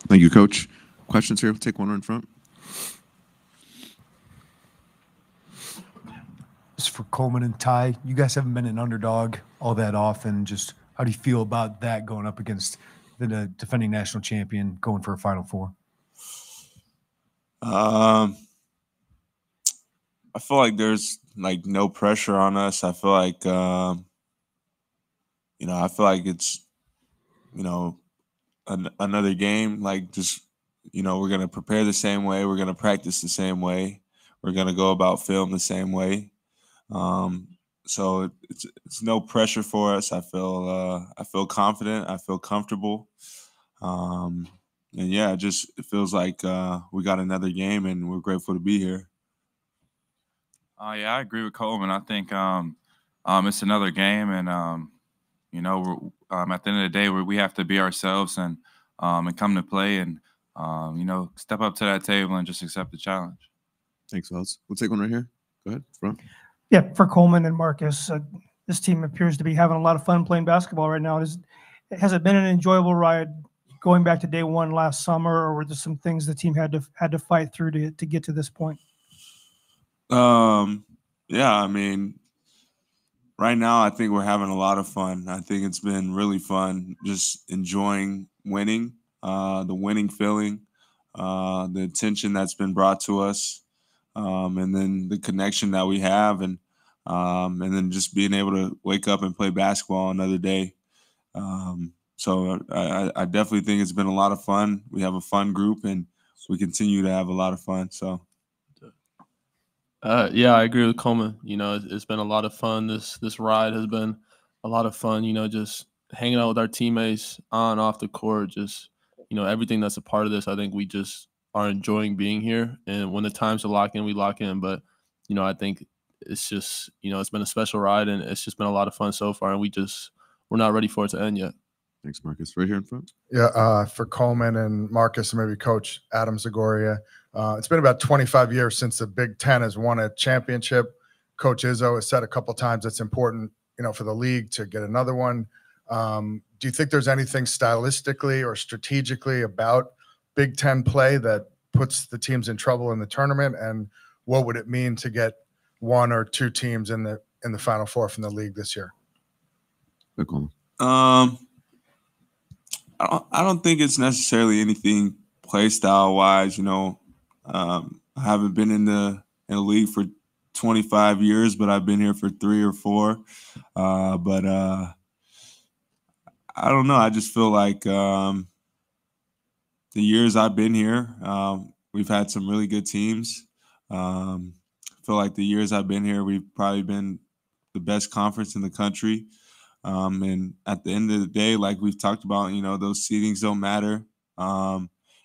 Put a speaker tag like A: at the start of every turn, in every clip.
A: Thank you, Coach. Questions here? We'll take one in front.
B: This is for Coleman and Ty. You guys haven't been an underdog all that often. Just how do you feel about that going up against the defending national champion going for a Final Four?
C: I feel like there's like no pressure on us. I feel like I feel like it's another game. Like just we're gonna prepare the same way. We're gonna practice the same way. We're gonna go about film the same way. So it's no pressure for us. I feel confident. I feel comfortable. And yeah, it feels like we got another game, and we're grateful to be here.
D: Yeah, I agree with Coleman. I think it's another game, and at the end of the day, we have to be ourselves and come to play and step up to that table and just accept the challenge.
A: Thanks, Wells. We'll take one right here. Go ahead, front.
E: Yeah, for Coleman and Marcus, this team appears to be having a lot of fun playing basketball right now. Has it been an enjoyable ride going back to day one last summer, or were there some things the team had to fight through to get to this point?
C: Yeah, I mean, right now I think we're having a lot of fun. I think it's been really fun just enjoying winning, the winning feeling, the attention that's been brought to us, and then the connection that we have, and then just being able to wake up and play basketball another day. So I definitely think it's been a lot of fun. We have a fun group, and we continue to have a lot of fun. So.
F: Yeah, I agree with Coleman. It's been a lot of fun. This ride has been a lot of fun. Just hanging out with our teammates on and off the court. Just everything that's a part of this. I think we just are enjoying being here. And when the times to lock in, we lock in. But I think it's just it's been a special ride, and it's just been a lot of fun so far. And we're not ready for it to end yet.
A: Thanks, Marcus. Right here in front.
G: Yeah, for Coleman and Marcus, and maybe Coach Adam Zagoria. It's been about 25 years since the Big Ten has won a championship. Coach Izzo has said a couple of times it's important, for the league to get another one. Do you think there's anything stylistically or strategically about Big Ten play that puts the teams in trouble in the tournament? And what would it mean to get one or two teams in the Final Four from the league this year?
C: I don't think it's necessarily anything play style wise. I haven't been in the league for 25 years, but I've been here for 3 or 4. But I don't know. I just feel like the years I've been here, we've had some really good teams. I feel like the years I've been here, we've probably been the best conference in the country. And at the end of the day, like we've talked about, those seedings don't matter.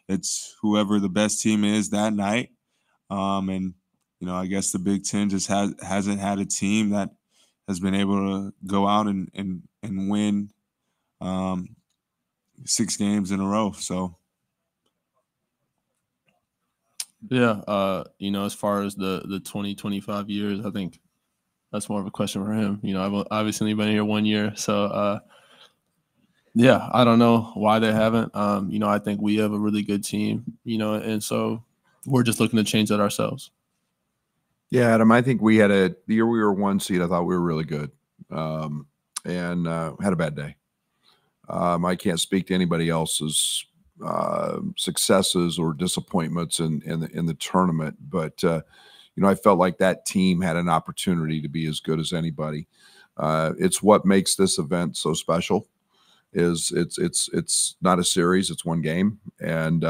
C: It's whoever the best team is that night. And, I guess the Big Ten just hasn't had a team that has been able to go out and win 6 games in a row. So.
F: Yeah. As far as the 20, 25 years, I think that's more of a question for him. I've obviously only been here 1 year. So, yeah, I don't know why they haven't. I think we have a really good team, and so we're just looking to change that ourselves.
H: Yeah, Adam, I think we had the year we were 1 seed, I thought we were really good, and had a bad day. I can't speak to anybody else's successes or disappointments in the tournament, but I felt like that team had an opportunity to be as good as anybody. It's what makes this event so special. It's not a series, it's one game, and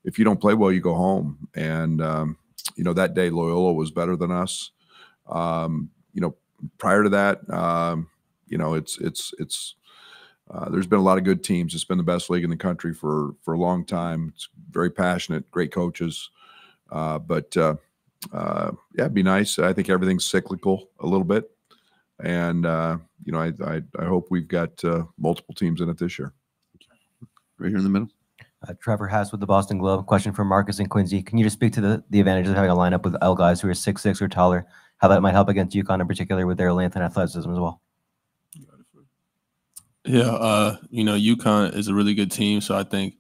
H: if you don't play well, you go home. And that day Loyola was better than us. Prior to that, there's been a lot of good teams. It's been the best league in the country for a long time. It's very passionate, great coaches, but yeah, it'd be nice. I think everything's cyclical a little bit. And, I hope we've got multiple teams in it this year.
A: Right here in the middle.
I: Trevor Hass with the Boston Globe. Question for Marcus and Quincy. Can you just speak to the advantages of having a lineup with L guys who are 6'6" or taller, how that might help against UConn in particular with their length and athleticism as well?
F: Yeah, UConn is a really good team, so I think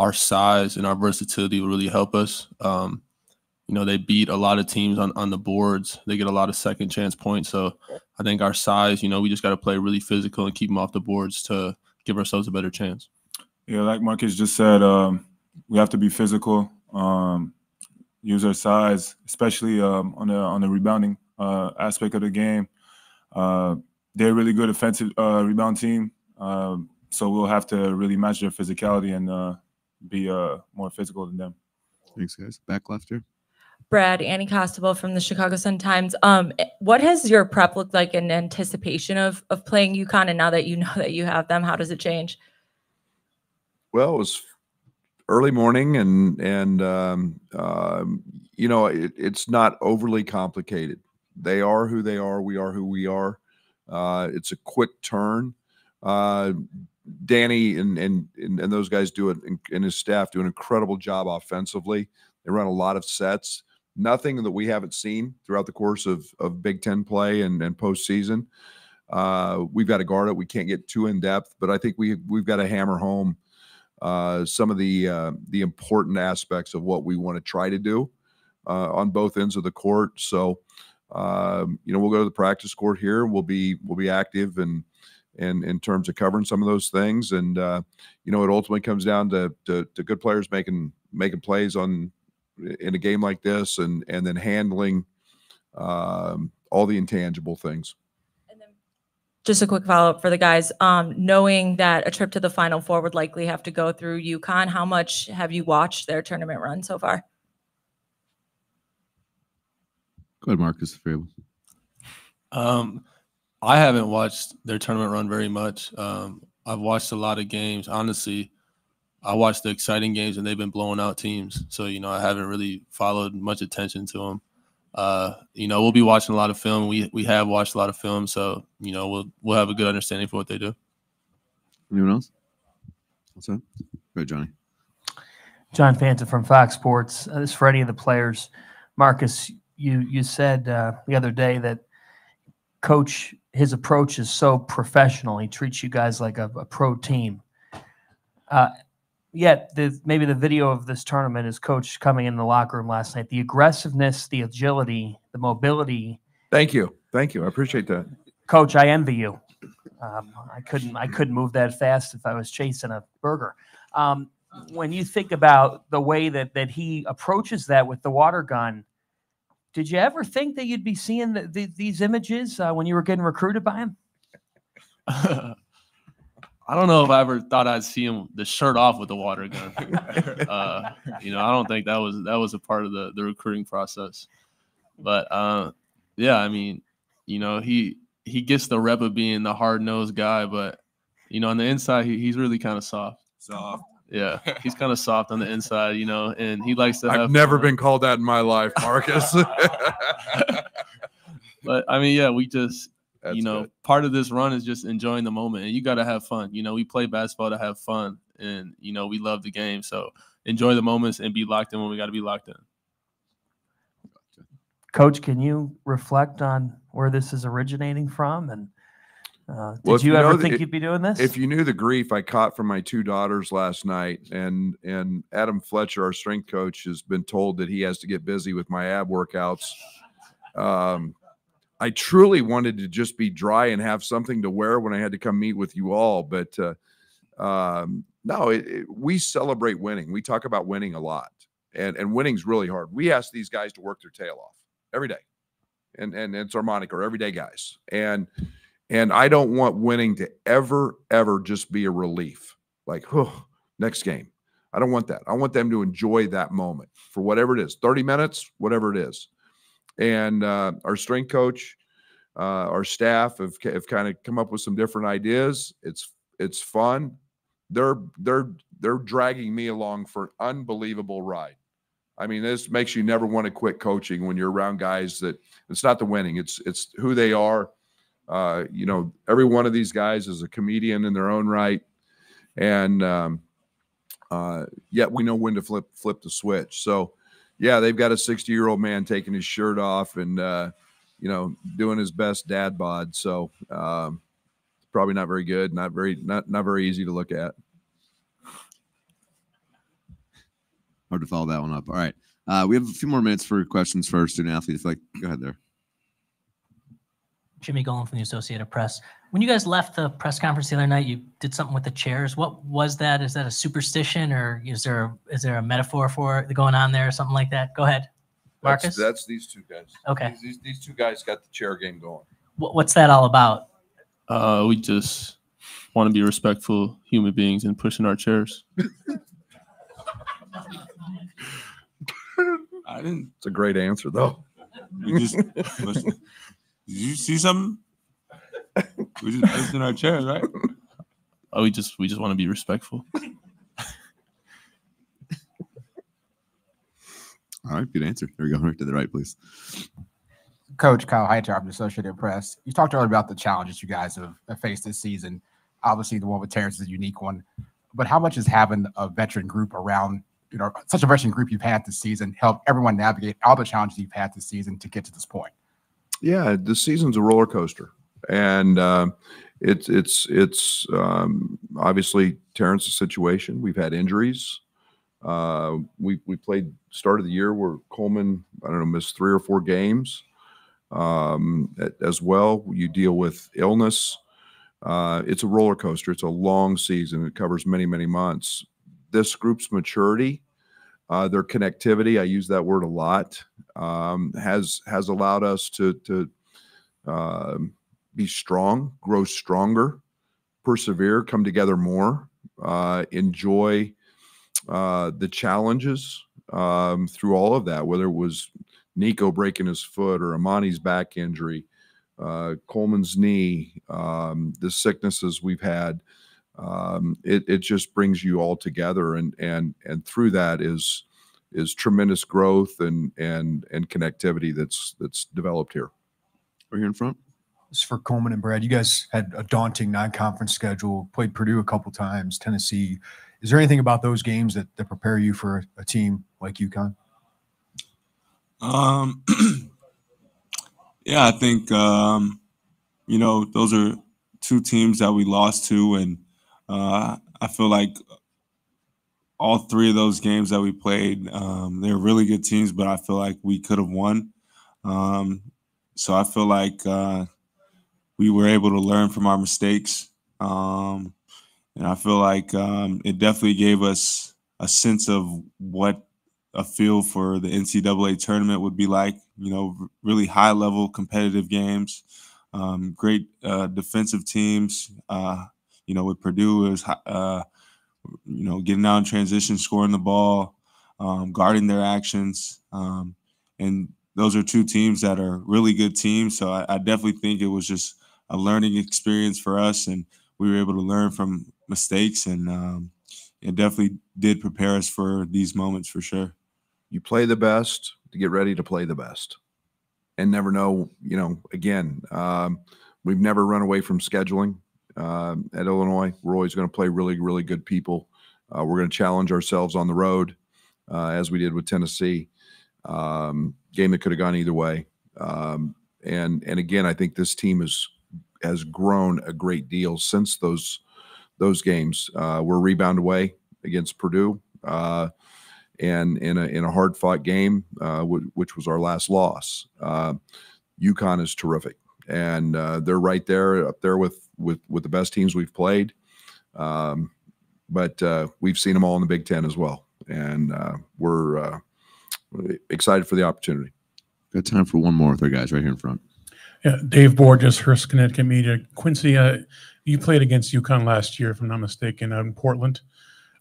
F: our size and our versatility will really help us. You know, they beat a lot of teams on the boards. They get a lot of second chance points. So I think our size, you know, we just got to play really physical and keep them off the boards to give ourselves a better chance.
C: Yeah, like Marcus just said, we have to be physical, use our size, especially on the rebounding aspect of the game. They're a really good offensive rebound team, so we'll have to really match their physicality and be more physical than them.
A: Thanks, guys. Back left here.
J: Brad, Annie Costable from the Chicago Sun-Times. What has your prep looked like in anticipation of playing UConn? And now that you know that you have them, how does it change?
H: Well, it was early morning, and you know, it's not overly complicated. They are who they are. We are who we are. It's a quick turn. Danny and those guys do it, and his staff do an incredible job offensively. They run a lot of sets. Nothing that we haven't seen throughout the course of Big Ten play and postseason. We've got to guard it. We can't get too in depth, but I think we've got to hammer home some of the important aspects of what we want to try to do on both ends of the court. So you know, we'll go to the practice court here. We'll be active and in terms of covering some of those things, and you know, it ultimately comes down to good players making plays in a game like this, and then handling all the intangible things.
J: And then just a quick follow-up for the guys. Knowing that a trip to the Final Four would likely have to go through UConn, how much have you watched their tournament run so far?
A: Go ahead, Marcus, if you're able.
F: I haven't watched their tournament run very much. I've watched a lot of games. Honestly, I watched the exciting games, and they've been blowing out teams. So, you know, I haven't really followed much attention to them. You know, we'll be watching a lot of film. We have watched a lot of film, so, you know, we'll have a good understanding for what they do.
A: Anyone else? What's up? Go ahead, Johnny.
K: John Fanta from Fox Sports. This is for any of the players. Marcus, you said the other day that Coach, his approach is so professional. He treats you guys like a pro team. Yet maybe the video of this tournament is Coach coming in the locker room last night. The aggressiveness, the agility, the mobility.
H: Thank you. I appreciate that.
K: Coach, I envy you. I couldn't move that fast if I was chasing a burger. When you think about the way that he approaches that with the water gun, did you ever think that you'd be seeing these images when you were getting recruited by him?
F: I don't know if I ever thought I'd see him the shirt off with the water gun. You know, I don't think that was a part of the recruiting process. But yeah, I mean, you know, he gets the rep of being the hard-nosed guy, but you know, on the inside, he's really kind of soft. Yeah, he's kind of soft on the inside, you know, and he likes to have
H: I've never
F: fun.
H: been called that in my life, Marcus.
F: But I mean, yeah, we just,
H: That's
F: you know,
H: good.
F: part of this run is just enjoying the moment, and you got to have fun. You know, we play basketball to have fun, and, you know, we love the game. So enjoy the moments and be locked in when we got to be locked in.
K: Coach, can you reflect on where this is originating from? And
H: Well,
K: did
H: if
K: you
H: you know
K: ever
H: that
K: think you'd be doing this?
H: If you knew the grief I caught from my two daughters last night, and Adam Fletcher, our strength coach, has been told that he has to get busy with my ab workouts. I truly wanted to just be dry and have something to wear when I had to come meet with you all. But no, we celebrate winning. We talk about winning a lot, and winning's really hard. We ask these guys to work their tail off every day, and it's our moniker, everyday guys. And I don't want winning to ever just be a relief. Like, oh, next game. I don't want that. I want them to enjoy that moment for whatever it is, 30 minutes, whatever it is. And our strength coach, our staff have kind of come up with some different ideas. It's fun. They're dragging me along for an unbelievable ride. I mean, this makes you never want to quit coaching when you're around guys that it's not the winning, it's who they are. You know, every one of these guys is a comedian in their own right. And yet we know when to flip the switch. So yeah, they've got a 60-year-old man taking his shirt off and, you know, doing his best dad bod. So probably not very good, not very easy to look at.
A: Hard to follow that one up. All right. We have a few more minutes for questions for our student athletes. Like, go ahead there.
L: Jimmy Golan from the Associated Press. When you guys left the press conference the other night, you did something with the chairs. What was that? Is that a superstition, or is there a metaphor for it going on there or something like that? Go ahead, Marcus.
H: That's these two guys.
L: Okay.
H: These two guys got the chair game going.
L: What's that all about?
F: We just want to be respectful human beings and pushing our chairs.
C: I didn't.
H: It's a great answer, though.
C: We just did you see something? We just pushing our chairs, right?
F: We just want to be respectful.
A: All right, good answer. There we go. Right to the right, please.
M: Coach Kyle Hightower of the Associated Press. You talked earlier about the challenges you guys have faced this season. Obviously, the one with Terrence is a unique one. But how much has having a veteran group around, such a veteran group you've had this season, help everyone navigate all the challenges you've had this season to get to this point?
H: Yeah, the season's a roller coaster, and it's obviously Terrence's situation. We've had injuries. We played start of the year where Coleman, missed 3 or 4 games. As well, you deal with illness. It's a roller coaster. It's a long season. It covers many, many months. This group's maturity, their connectivity, I use that word a lot, has allowed us to be strong, grow stronger, persevere, come together more, enjoy the challenges through all of that, whether it was Nico breaking his foot or Amani's back injury, Coleman's knee, the sicknesses we've had. It just brings you all together, and through that is tremendous growth and connectivity that's developed here.
A: We're here in front.
B: This is for Coleman and Brad. You guys had a daunting non-conference schedule, played Purdue a couple times, Tennessee. Is there anything about those games that prepare you for a team like UConn?
C: Yeah, I think those are 2 teams that we lost to, and I feel like all 3 of those games that we played, they're really good teams, but I feel like we could have won. So I feel like we were able to learn from our mistakes, and I feel like it definitely gave us a sense of what a feel for the NCAA tournament would be like. Really high-level competitive games, great defensive teams. With Purdue, it was getting out in transition, scoring the ball, guarding their actions, and those are 2 teams that are really good teams. So I definitely think it was just a learning experience for us, and we were able to learn from mistakes, and it definitely did prepare us for these moments for sure.
H: You play the best to get ready to play the best, and never know, again, we've never run away from scheduling at Illinois. We're always going to play really, really good people. We're going to challenge ourselves on the road, as we did with Tennessee. Game that could have gone either way. And again, I think this team has grown a great deal since those games. We're a rebound away against Purdue, and in a hard fought game, which was our last loss. UConn is terrific, and they're right there up there with the best teams we've played. But we've seen them all in the Big Ten as well, and we're excited for the opportunity.
A: Got time for one more with our guys right here in front.
N: Yeah, Dave Borges, Hearst, Connecticut Media. Quincy, you played against UConn last year, if I'm not mistaken, out in Portland.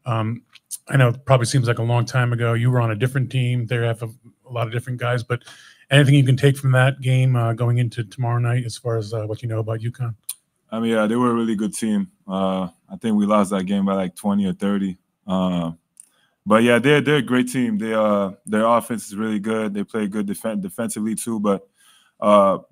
N: I know it probably seems like a long time ago. You were on a different team. They have a lot of different guys, but anything you can take from that game going into tomorrow night as far as what you know about UConn?
O: Yeah, they were a really good team. I think we lost that game by like 20 or 30. But yeah, they're a great team. Their offense is really good. They play good defensively too. But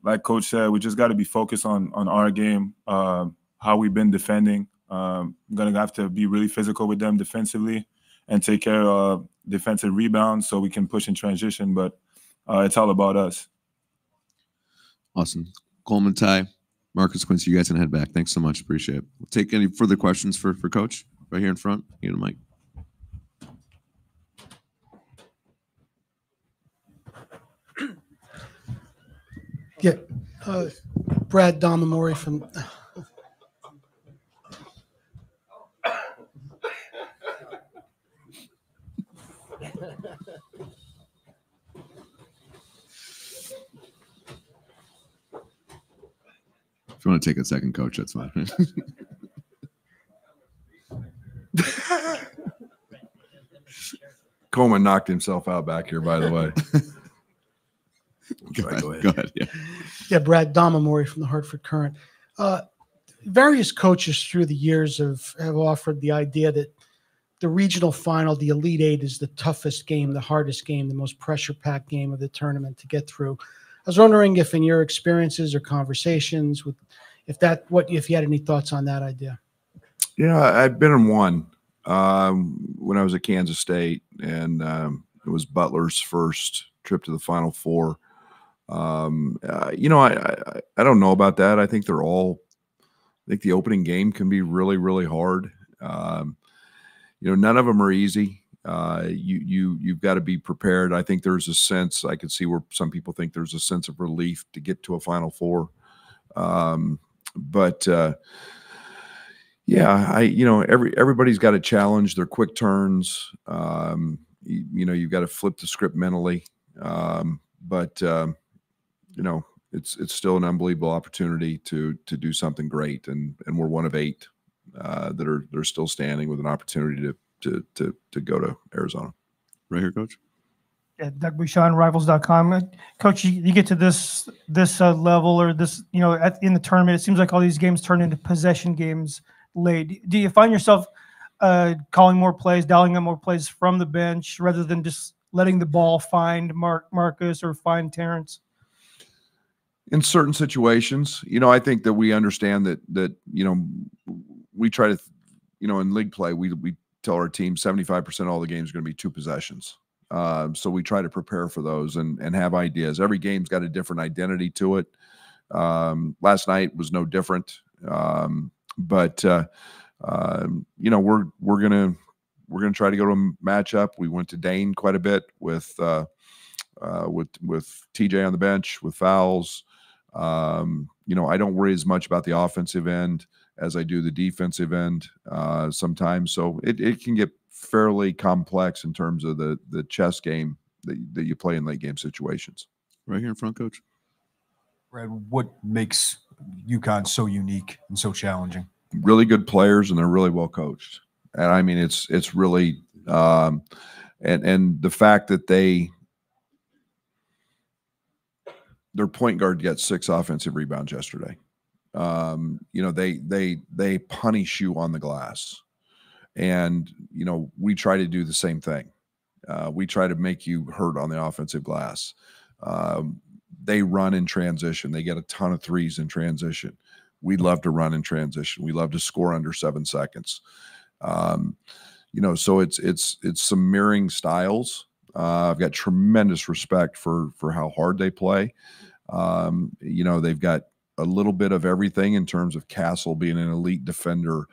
O: like Coach said, we just got to be focused on our game, how we've been defending. I'm gonna have to be really physical with them defensively and take care of defensive rebounds so we can push in transition. But it's all about us.
A: Awesome, Coleman, Ty, Marcus, Quincy, you guys can head back. Thanks so much. Appreciate it. We'll take any further questions for Coach right here in front. You know, Mike.
P: Yeah, Brad Domamori from.
A: If you want to take a second, Coach, that's fine.
H: Coleman knocked himself out back here, by the way.
A: Go ahead. Yeah.
P: Yeah, Brad Domamori from the Hartford Current. Various coaches through the years have offered the idea that the regional final, the Elite Eight, is the toughest game, the hardest game, the most pressure-packed game of the tournament to get through. I was wondering if, in your experiences or conversations, if you had any thoughts on that idea.
H: Yeah, I've been in one when I was at Kansas State, and it was Butler's first trip to the Final Four. You know, I don't know about that. I think the opening game can be really, really hard. You know, none of them are easy. You've got to be prepared. I think there's a sense, I could see where some people think there's a sense of relief to get to a Final Four. Yeah, you know, everybody's got to challenge their quick turns. You know, you've got to flip the script mentally. You know, it's still an unbelievable opportunity to do something great, and we're one of 8 that are still standing with an opportunity to go to Arizona.
A: Right here, Coach.
E: Yeah, Doug Bouchon, Rivals.com. Coach, you get to this level or this, you know, in the tournament, it seems like all these games turn into possession games late. Do you find yourself calling more plays, dialing up more plays from the bench rather than just letting the ball find Marcus or find Terrence?
H: In certain situations, you know, I think that we understand that you know, we try to, you know, in league play, we tell our team 75% of all the games are going to be 2 possessions. So we try to prepare for those and have ideas. Every game's got a different identity to it. Last night was no different. You know, we're gonna try to go to a matchup. We went to Dane quite a bit with TJ on the bench with fouls. You know, I don't worry as much about the offensive end as I do the defensive end sometimes. So it can get fairly complex in terms of the chess game that you play in late game situations.
A: Right here in front, Coach.
B: Brad, what makes UConn so unique and so challenging?
H: Really good players, and they're really well coached. And I mean, it's really and the fact that their point guard got 6 offensive rebounds yesterday. You know, they punish you on the glass. And, you know, we try to do the same thing. We try to make you hurt on the offensive glass. They run in transition. They get a ton of threes in transition. We love to run in transition. We love to score under 7 seconds. You know, so it's some mirroring styles. I've got tremendous respect for how hard they play. You know, they've got a little bit of everything in terms of Castle being an elite defender.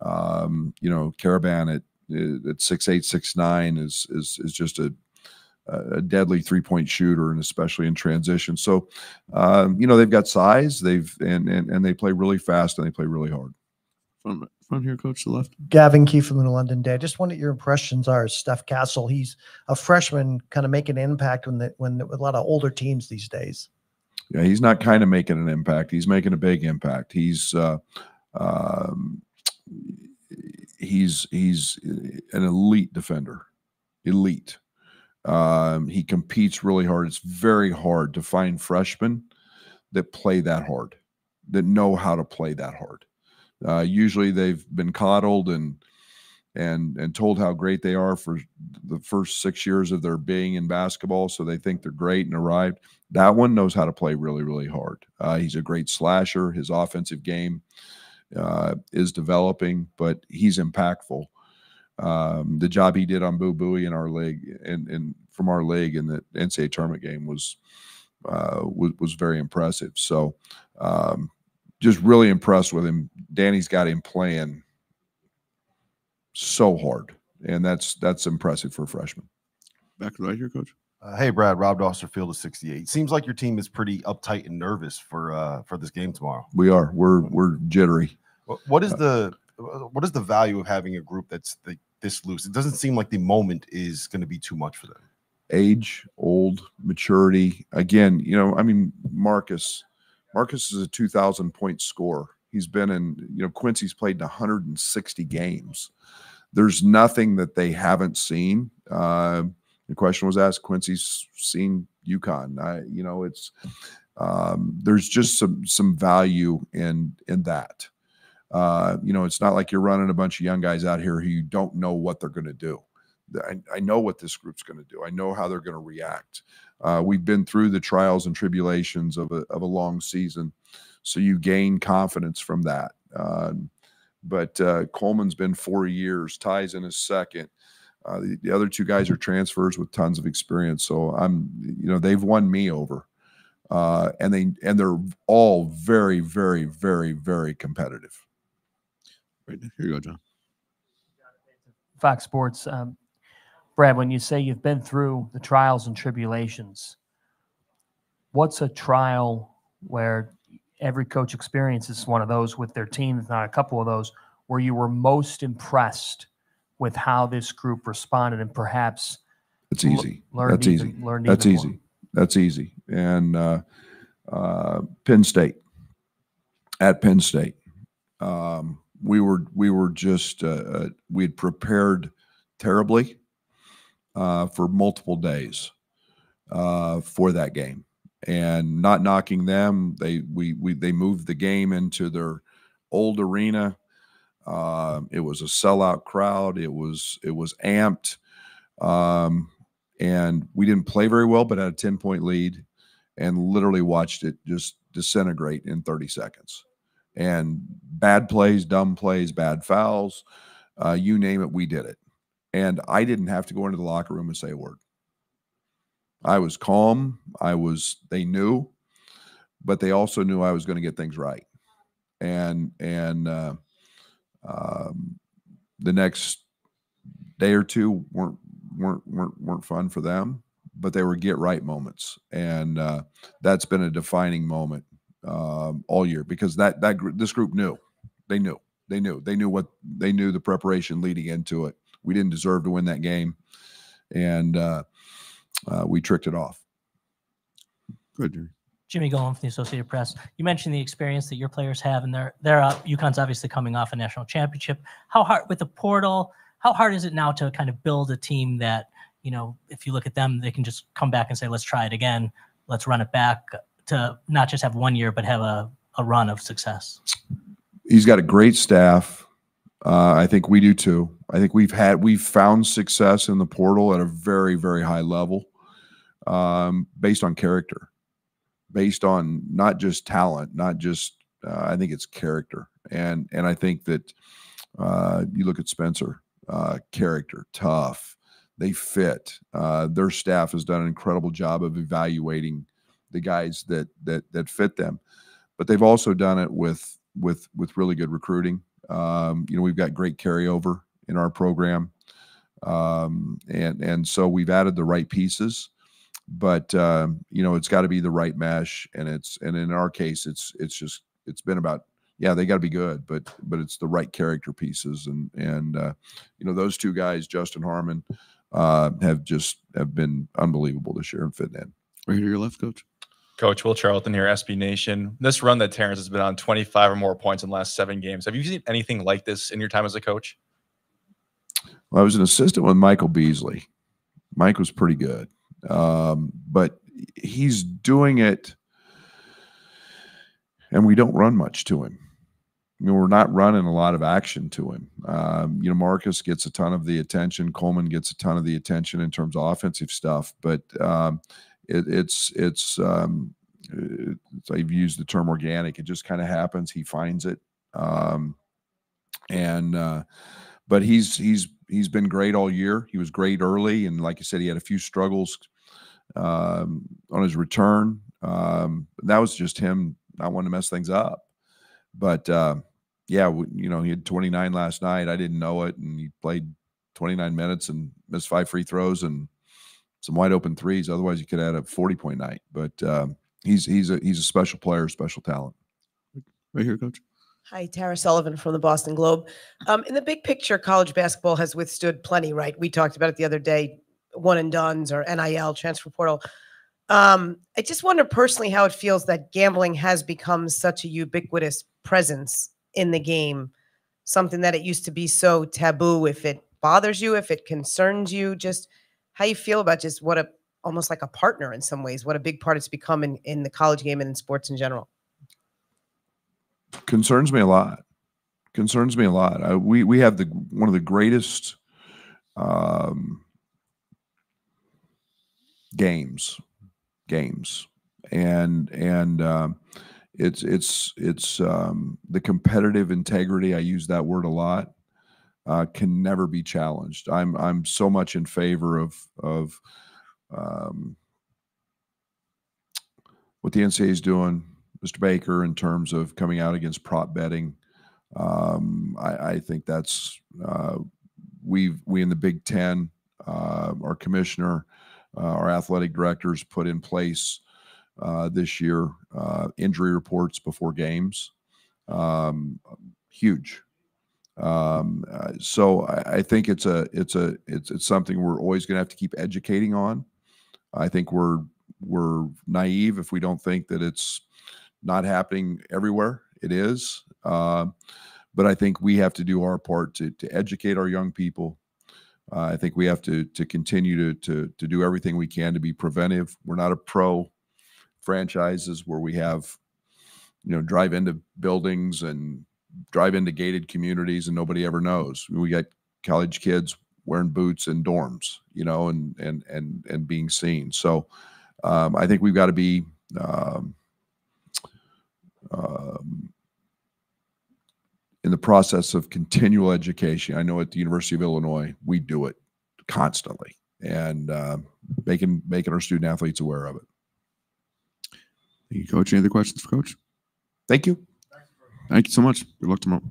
H: You know, Caravan at 6'8", 6'9" is just a deadly 3-point shooter, and especially in transition. So, you know, they've got size. And they play really fast, and they play really hard.
A: Front here, Coach, to the left.
Q: Gavin Key from the London Day. Just wonder what your impressions are of Steph Castle. He's a freshman, kind of making an impact when with a lot of older teams these days.
H: Yeah, he's not kind of making an impact. He's making a big impact. He's an elite defender. Elite. He competes really hard. It's very hard to find freshmen that play that hard, that know how to play that hard. Usually they've been coddled and told how great they are for the first 6 years of their being in basketball, so they think they're great and arrived. That one knows how to play really, really hard. He's a great slasher. His offensive game is developing, but he's impactful. The job he did on Boo Buie in our league and from our league in the NCAA tournament game was very impressive. So just really impressed with him. Danny's got him playing so hard, and that's impressive for a freshman.
A: Back right here, Coach.
R: Hey, Brad. Rob Doster, Field of 68. Seems like your team is pretty uptight and nervous for this game tomorrow.
H: We are. We're jittery.
R: What is the value of having a group that's this loose? It doesn't seem like the moment is going to be too much for them.
H: Age, old, maturity. Again, I mean, Marcus is a 2,000 point scorer. He's been in, Quincy's played in 160 games. There's nothing that they haven't seen. The question was asked, Quincy's seen UConn. It's there's just some value in that. It's not like you're running a bunch of young guys out here who you don't know what they're going to do. I know what this group's going to do. I know how they're going to react. We've been through the trials and tribulations of a long season, so you gain confidence from that. But Coleman's been 4 years. Ty's in his second. The other two guys are transfers with tons of experience. So they've won me over, and they're all very, very, very, very competitive.
A: Right, here you go, John.
K: Fox Sports. Brad, when you say you've been through the trials and tribulations, what's a trial where every coach experiences one of those with their team, if not a couple of those, where you were most impressed with how this group responded and perhaps
H: it's easy. That's easy. And Penn State, at Penn State, we were just we had prepared terribly for multiple days for that game, and not knocking them. They moved the game into their old arena. It was a sellout crowd. It was amped, and we didn't play very well, but had a 10-point lead, and literally watched it just disintegrate in 30 seconds. And bad plays, dumb plays, bad fouls, you name it, we did it. And I didn't have to go into the locker room and say a word. I was calm. They knew, but they also knew I was going to get things right. And the next day or two weren't fun for them, but they were get right moments. And that's been a defining moment all year, because this group knew. They knew the preparation leading into it. We didn't deserve to win that game, and we tricked it off.
A: Good, Jerry.
L: Jimmy Golan from the Associated Press. You mentioned the experience that your players have, and they're up. UConn's obviously coming off a national championship. How hard with the portal? How hard is it now to kind of build a team that, if you look at them, they can just come back and say, let's try it again. Let's run it back, to not just have 1 year, but have a run of success?
H: He's got a great staff. I think we do too. I think we've found success in the portal at a very, very high level, based on character, based on not just talent, not just I think it's character, and I think that you look at Spencer, character, tough, they fit. Their staff has done an incredible job of evaluating the guys that fit them, but they've also done it with really good recruiting. We've got great carryover in our program. And so we've added the right pieces, but it's got to be the right mesh. And in our case, it's been about, they got to be good, but it's the right character pieces. And those two guys, Justin Harmon, have been unbelievable this year and fitting in.
A: Right here to your left, Coach.
S: Coach Will Charlton here, SB Nation. This run that Terrence has been on, 25 or more points in the last 7 games. Have you seen anything like this in your time as a coach?
H: Well, I was an assistant with Michael Beasley. Mike was pretty good, but he's doing it, and we don't run much to him. We're not running a lot of action to him. Marcus gets a ton of the attention. Coleman gets a ton of the attention in terms of offensive stuff, but I've used the term organic. It just kind of happens. He finds it. But he's been great all year. He was great early. And like you said, he had a few struggles, on his return. That was just him not wanting to mess things up. But, he had 29 last night. I didn't know it. And he played 29 minutes and missed 5 free throws and some wide open threes. Otherwise, you could add a 40-point night. But he's a special player, special talent.
A: Right here, Coach.
T: Hi, Tara Sullivan from the Boston Globe. In the big picture, college basketball has withstood plenty, right? We talked about it the other day, one and dones or NIL, transfer portal. I just wonder personally how it feels that gambling has become such a ubiquitous presence in the game, something that it used to be so taboo. If it bothers you, if it concerns you, just how you feel about just what almost like a partner in some ways, what a big part it's become in the college game and in sports in general.
H: Concerns me a lot. Concerns me a lot. We have one of the greatest games, and it's the competitive integrity. I use that word a lot. Can never be challenged. I'm so much in favor of what the NCAA is doing, Mr. Baker, in terms of coming out against prop betting. I think that's we in the Big Ten, our commissioner, our athletic directors put in place this year injury reports before games. Huge. So I think it's something we're always going to have to keep educating on. I think we're naive if we don't think that it's not happening everywhere. It is. But I think we have to do our part to educate our young people. I think we have to continue to do everything we can to be preventive. We're not a pro franchises where we have, drive into buildings and drive into gated communities and nobody ever knows. We got college kids wearing boots in dorms, and being seen. So I think we've got to be in the process of continual education. I know at the University of Illinois, we do it constantly, and making our student athletes aware of it.
A: Thank you, Coach. Any other questions for Coach?
H: Thank you.
A: Thank you so much. Good luck tomorrow.